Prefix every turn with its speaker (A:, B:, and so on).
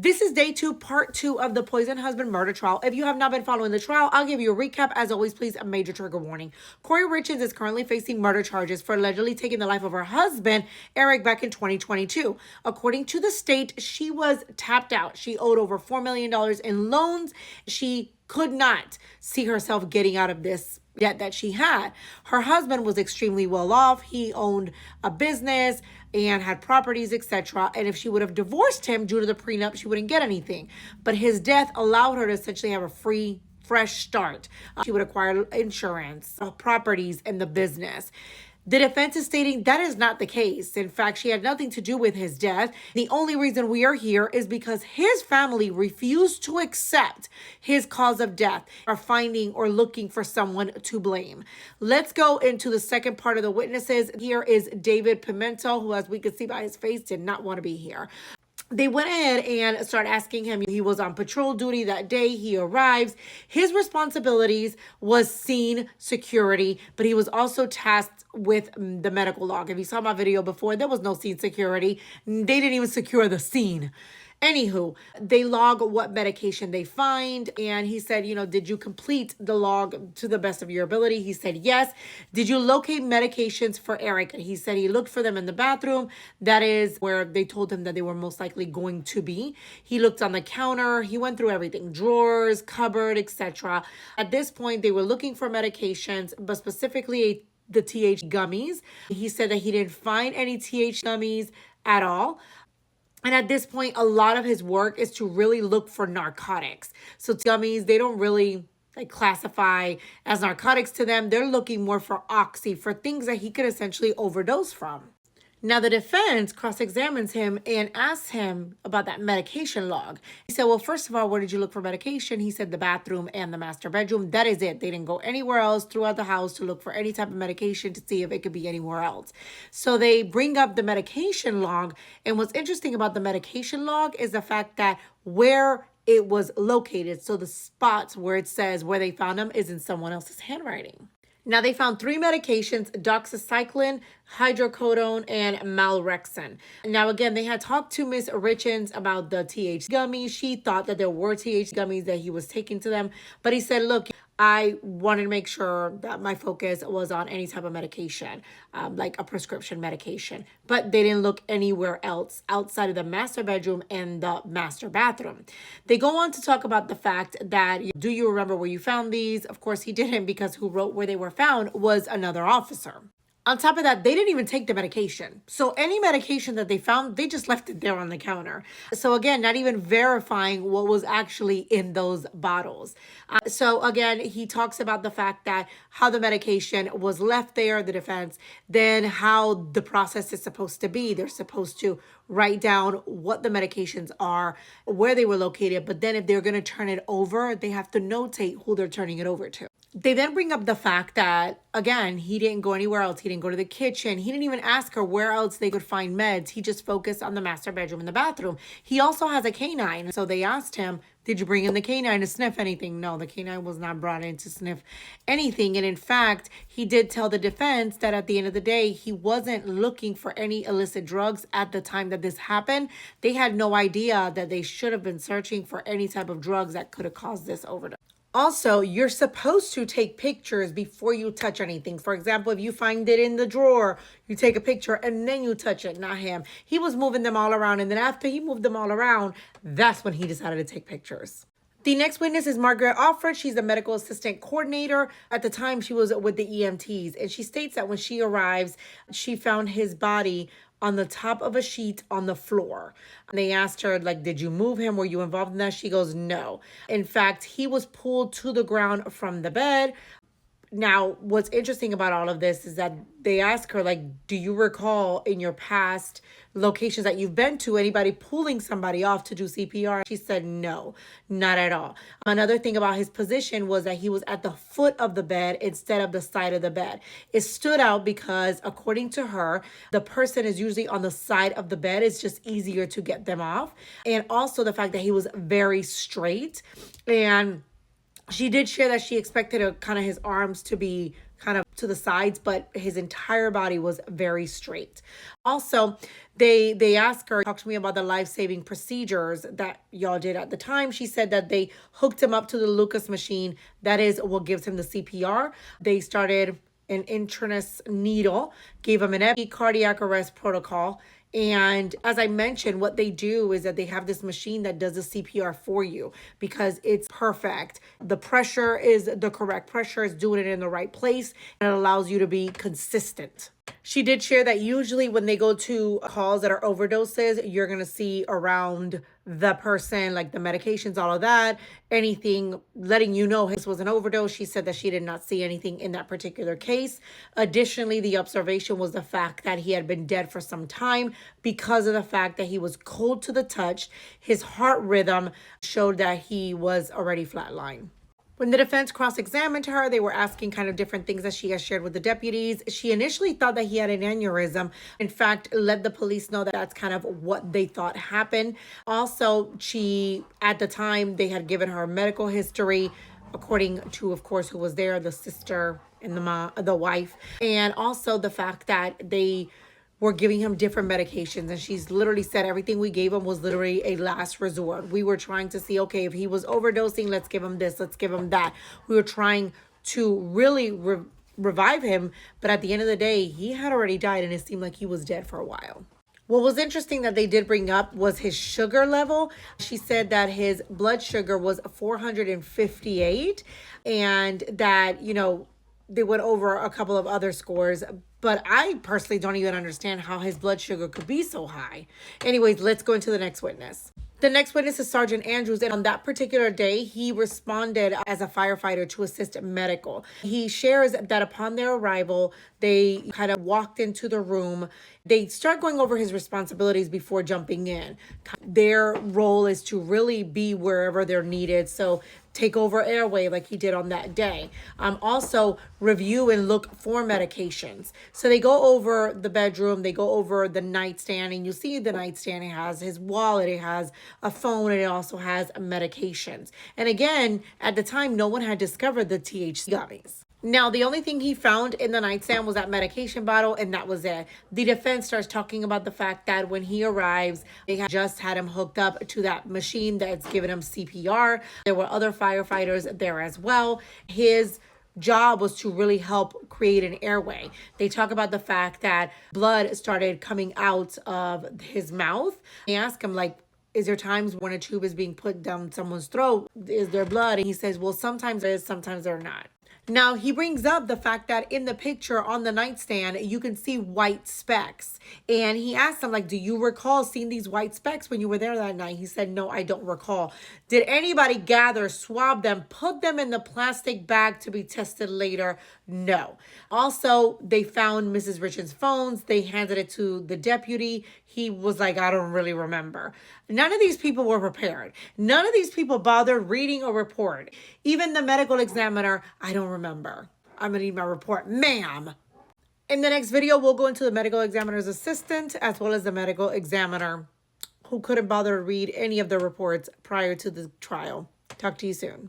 A: This is day 2, part 2 of the poison husband murder trial. If you have not been following the trial, I'll give you a recap. As always, please, a major trigger warning. Kouri Richins is currently facing murder charges for allegedly taking the life of her husband, Eric, back in 2022. According to the state, she was tapped out. She owed over $4 million in loans. She could not see herself getting out of this debt that she had. Her husband was extremely well off. He owned a business and had properties, etc. And if she would have divorced him due to the prenup, she wouldn't get anything. But his death allowed her to essentially have a fresh start. She would acquire insurance, properties, and the business. The defense is stating that is not the case. In fact, she had nothing to do with his death. The only reason we are here is because his family refused to accept his cause of death, or finding or looking for someone to blame. Let's go into the second part of the witnesses. Here is David Pimento, who, as we can see by his face, did not want to be here. They went ahead and started asking him. He was on patrol duty that day. He arrives. His responsibilities was scene security, but he was also tasked with the medical log. If you saw my video before, there was no scene security. They didn't even secure the scene. Anywho, they log what medication they find. And he said, did you complete the log to the best of your ability? He said, yes. Did you locate medications for Eric? He said he looked for them in the bathroom. That is where they told him that they were most likely going to be. He looked on the counter. He went through everything, drawers, cupboard, etc. At this point, they were looking for medications, but specifically the TH gummies. He said that he didn't find any TH gummies at all. And at this point, a lot of his work is to really look for narcotics. So gummies, they don't really classify as narcotics to them. They're looking more for oxy, for things that he could essentially overdose from. Now, the defense cross-examines him and asks him about that medication log. He said, well, first of all, where did you look for medication? He said the bathroom and the master bedroom. That is it. They didn't go anywhere else throughout the house to look for any type of medication to see if it could be anywhere else. So they bring up the medication log. And what's interesting about the medication log is the fact that where it was located, so the spots where it says where they found them, is in someone else's handwriting. Now, they found 3 medications: doxycycline, hydrocodone, and naltrexone. Now, again, they had talked to Miss Richins about the TH gummies. She thought that there were TH gummies that he was taking to them. But he said, look, I wanted to make sure that my focus was on any type of medication, like a prescription medication. But they didn't look anywhere else outside of the master bedroom and the master bathroom. They go on to talk about the fact that, do you remember where you found these? Of course, he didn't, because who wrote where they were found was another officer. On top of that, they didn't even take the medication. So any medication that they found, they just left it there on the counter. So again, not even verifying what was actually in those bottles. So again, he talks about the fact that how the medication was left there, the defense, then how the process is supposed to be. They're supposed to write down what the medications are, where they were located, but then if they're going to turn it over, they have to notate who they're turning it over to. They then bring up the fact that, again, he didn't go anywhere else. He didn't go to the kitchen. He didn't even ask her where else they could find meds. He just focused on the master bedroom and the bathroom. He also has a canine. So they asked him, did you bring in the canine to sniff anything? No, the canine was not brought in to sniff anything. And in fact, he did tell the defense that at the end of the day, he wasn't looking for any illicit drugs at the time that this happened. They had no idea that they should have been searching for any type of drugs that could have caused this overdose. Also, you're supposed to take pictures before you touch anything. For example, if you find it in the drawer, you take a picture and then you touch it, not him. He was moving them all around. And then after he moved them all around, that's when he decided to take pictures. The next witness is Margaret Offred. She's the medical assistant coordinator. At the time, she was with the EMTs. And she states that when she arrives, she found his body on the top of a sheet on the floor. And they asked her, did you move him? Were you involved in that? She goes, no. In fact, he was pulled to the ground from the bed. Now, what's interesting about all of this is that they ask her, do you recall in your past locations that you've been to anybody pulling somebody off to do CPR? She said, no, not at all. Another thing about his position was that he was at the foot of the bed instead of the side of the bed. It stood out because, according to her, the person is usually on the side of the bed. It's just easier to get them off. And also the fact that he was very straight. And she did share that she expected kind of his arms to be kind of to the sides, but his entire body was very straight. Also, they asked her, talk to me about the life-saving procedures that y'all did at the time. She said that they hooked him up to the Lucas machine. That is what gives him the CPR. They started an intranous needle, gave him an cardiac arrest protocol. And as I mentioned, what they do is that they have this machine that does the CPR for you because it's perfect. The pressure is the correct pressure, it's doing it in the right place, and it allows you to be consistent. She did share that usually when they go to calls that are overdoses, you're going to see around the person, like the medications, all of that, anything letting you know this was an overdose. She said that she did not see anything in that particular case. Additionally, the observation was the fact that he had been dead for some time because of the fact that he was cold to the touch. His heart rhythm showed that he was already flatlined. When the defense cross-examined her, they were asking kind of different things that she has shared with the deputies. She initially thought that he had an aneurysm. In fact, let the police know that that's kind of what they thought happened. Also, at the time, they had given her medical history, according to, of course, who was there, the sister and the wife. And also the fact that they were giving him different medications, and she's literally said everything we gave him was literally a last resort. We were trying to see, okay, if he was overdosing, let's give him this, let's give him that. We were trying to really revive him, but at the end of the day, he had already died, and it seemed like he was dead for a while. What was interesting that they did bring up was his sugar level. She said that his blood sugar was 458, and that, they went over a couple of other scores, but I personally don't even understand how his blood sugar could be so high. Anyways, let's go into the next witness. The next witness is Sergeant Andrews, and on that particular day, he responded as a firefighter to assist medical. He shares that upon their arrival, they kind of walked into the room. They start going over his responsibilities before jumping in. Their role is to really be wherever they're needed. So take over airway like he did on that day. Also review and look for medications. So they go over the bedroom, they go over the nightstand, and you see the nightstand, it has his wallet, it has a phone, and it also has medications. And again, at the time, no one had discovered the THC gummies. Now, the only thing he found in the nightstand was that medication bottle, and that was it. The defense starts talking about the fact that when he arrives, they had just had him hooked up to that machine that's given him CPR. There were other firefighters there as well. His job was to really help create an airway. They talk about the fact that blood started coming out of his mouth. They ask him, like, is there times when a tube is being put down someone's throat? Is there blood? And he says, well, sometimes there is, sometimes there are not. Now, he brings up the fact that in the picture on the nightstand, you can see white specks. And he asked him, like, do you recall seeing these white specks when you were there that night? He said, no, I don't recall. Did anybody gather, swab them, put them in the plastic bag to be tested later? No. Also, they found Mrs. Richins' phones. They handed it to the deputy. He was like, I don't really remember. None of these people were prepared. None of these people bothered reading a report. Even the medical examiner, I don't remember. I'm going to need my report. Ma'am. In the next video, we'll go into the medical examiner's assistant as well as the medical examiner who couldn't bother to read any of the reports prior to the trial. Talk to you soon.